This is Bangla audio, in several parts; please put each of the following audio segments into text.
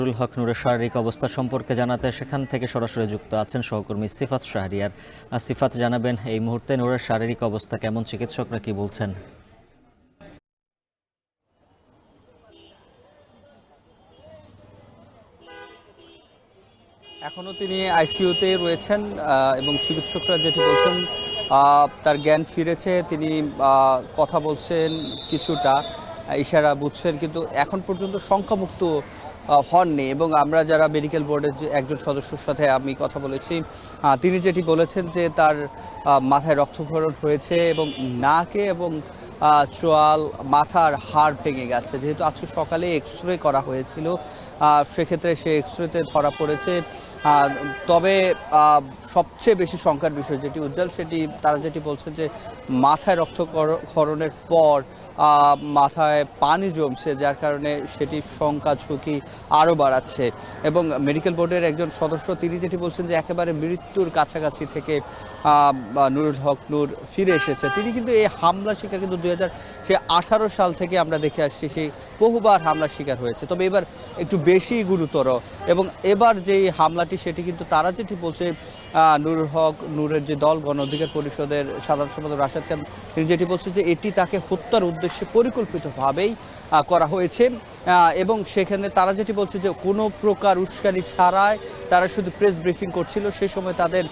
নুরুল হক নূরের শারীরিক অবস্থা সম্পর্কে জানাতে সেখান থেকে সরাসরি যুক্ত আছেন সহকর্মী সিফাত শাহরিয়ার। সিফাত, জানাবেন এই মুহূর্তে নূরের শারীরিক অবস্থা কেমন, চিকিৎসকরা কি বলছেন? এখনো তিনি আইসিইউতে রয়েছেন এবং চিকিৎসকরা যেটি বলছেন তার জ্ঞান ফিরেছে, তিনি কথা বলছেন, কিছুটা ইশারা বুঝছেন, কিন্তু এখন পর্যন্ত শঙ্কামুক্ত হননি। এবং আমরা যারা মেডিকেল বোর্ডের যে একজন সদস্যর সাথে আমি কথা বলেছি, তিনি যেটি বলেছেন যে তার মাথায় রক্তক্ষরণ হয়েছে এবং নাকে এবং চোয়াল, মাথার হাড় ভেঙে গেছে। যেহেতু আজকে সকালে এক্স রে করা হয়েছিল, সেক্ষেত্রে সে এক্স রেতে ধরা পড়েছে। তবে সবচেয়ে বেশি শঙ্কার বিষয় যেটি উজ্জ্বল, সেটি তারা যেটি বলছে যে মাথায় রক্তক্ষরণের পর মাথায় পানি জমছে, যার কারণে সেটি শঙ্কা ঝুঁকি আরও বাড়াচ্ছে। এবং মেডিকেল বোর্ডের একজন সদস্য তিনি যেটি বলছেন যে একেবারে মৃত্যুর কাছাকাছি থেকে নুরুল হক নূর ফিরে এসেছে। তিনি কিন্তু এই হামলা শিকার কিন্তু 2018 সাল থেকে আমরা দেখে আসছি, সেই বহুবার হামলার শিকার হয়েছে। তবে এবার একটু বেশি গুরুতর। এবং এবার যে হামলাটি সেটি কিন্তু তারা যেটি বলছে, নুরুল হক নূরের যে দল গণ অধিকার পরিষদের সাধারণ সম্পাদক রাশেদ খান, তিনি যেটি বলছে যে এটি তাকে হত্যার উদ্দেশ্যে পরিকল্পিতভাবেই করা হয়েছে। এবং সেখানে তারা যেটি বলছে যে কোনো প্রকার উস্কানি ছাড়াই তারা শুধু প্রেস ব্রিফিং করছিল। সেই সময় তাদের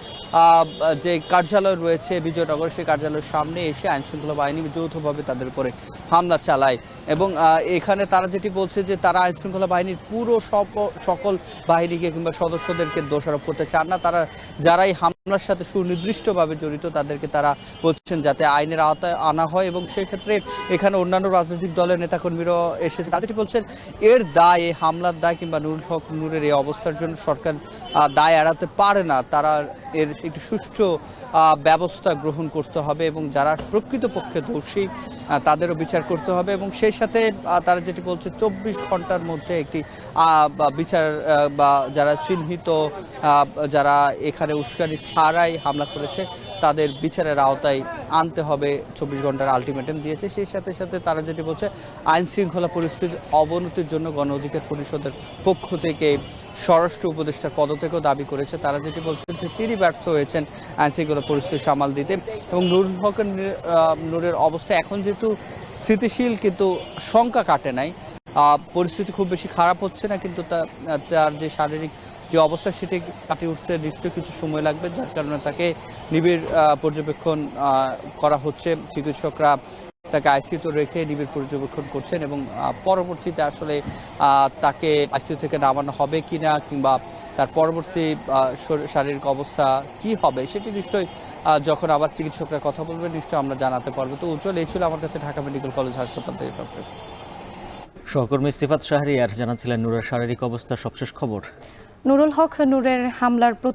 যে কার্যালয় রয়েছে বিজয়নগর, সেই কার্যালয়ের সামনে এসে আইনশৃঙ্খলা বাহিনী যৌথভাবে তাদের উপরে হামলা চালায়। এবং এখানে তারা যেটি বলছে যে তারা আইনশৃঙ্খলা বাহিনীর পুরো সকল বাহিনীকে কিংবা সদস্যদেরকে দোষারোপ করতে চান না। তারা যারাই হামলার সাথে সুনির্দিষ্টভাবে জড়িত তাদেরকে তারা বলছেন যাতে আইনের আওতায় আনা হয়। এবং সেক্ষেত্রে এখানে অন্যান্য রাজনৈতিক দলের নেতাকর্মীরাও এসেছে, তারা যেটি বলছেন এর দায়, এই হামলার দায় কিংবা নুরুল হক নূরের এই অবস্থার জন্য সরকার দায় এড়াতে পারে না। তারা এর একটি সুষ্ঠু ব্যবস্থা গ্রহণ করতে হবে এবং যারা প্রকৃতপক্ষে দোষী তাদেরও বিচার করতে হবে। এবং সেই সাথে তারা যেটি বলছে 24 ঘন্টার মধ্যে একটি বিচার বা যারা চিহ্নিত, যারা এখানে উস্কানি ছাড়াই হামলা করেছে তাদের বিচারের আওতায় আনতে হবে, 24 ঘন্টার আলটিমেটাম দিয়েছে। সেই সাথে সাথে তারা যেটি বলছে আইন শৃঙ্খলা পরিস্থিতির অবনতির জন্য গণ অধিকার পরিষদের পক্ষ থেকে স্বরাষ্ট্র উপদেষ্টার পদত্যাগও দাবি করেছে। তারা যেটি বলছেন যে তিনি ব্যর্থ হয়েছেন আইন শৃঙ্খলা পরিস্থিতি সামাল দিতে। এবং নুরুল হক নূরের অবস্থা এখন যেহেতু স্থিতিশীল, কিন্তু শঙ্কা কাটে নাই, পরিস্থিতি খুব বেশি খারাপ হচ্ছে না, কিন্তু তার যে শারীরিক যে অবস্থা সেটি কাটিয়ে উঠতে নিশ্চয়ই কিছু সময় লাগবে, যার কারণে তাকে নিবিড় পর্যবেক্ষণ করা হচ্ছে। চিকিৎসকরা তাকে আইসিইউতে রেখে নিবিড় পর্যবেক্ষণ করছেন এবং পরবর্তীতে আসলে তাকে আইসিইউ থেকে নামানো হবে কিনা কিংবা তার পরবর্তী শারীরিক অবস্থা কি হবে সেটি নিশ্চয়ই যখন আবার চিকিৎসকরা কথা বলবেন নিশ্চয়ই আমরা জানাতে পারবো। তো উজ্জ্বল, এই ছিল আমার কাছে ঢাকা মেডিকেল কলেজ হাসপাতাল থেকে সবশেষ। সহকর্মী সিফাত শাহরিয়ার জানাচ্ছিলেন নূরের শারীরিক অবস্থার সবশেষ খবর। নুরুল হক নূরের হামলার প্রতি